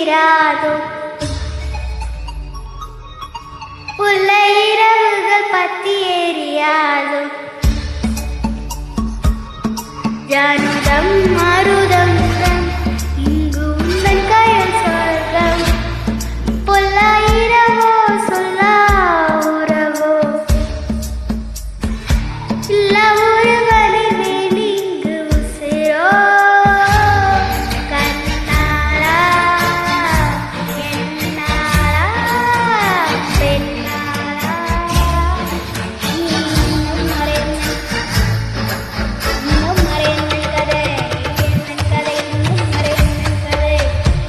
தீராதோ புல்ல இரவுகள் பத்தி ஏறியாதோ ஜானுதம் மருதம் இங்கு உந்தன் கயல் சொர்க்கம் பொல்ல இரவோ சொல்ல உறவோ இல்ல ஒரு வழி வேலிங்கு உசிரோ கண்ணாரா என்னாரா பெண்ணாரா இன்னும் மறைந்த கதை என்ன கதை இன்னும் மறைந்த கதை என்ன கதை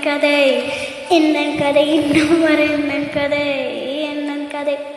கதை என்னன் கதை இன்னும் வர என்னன் கதை என்னன் கதை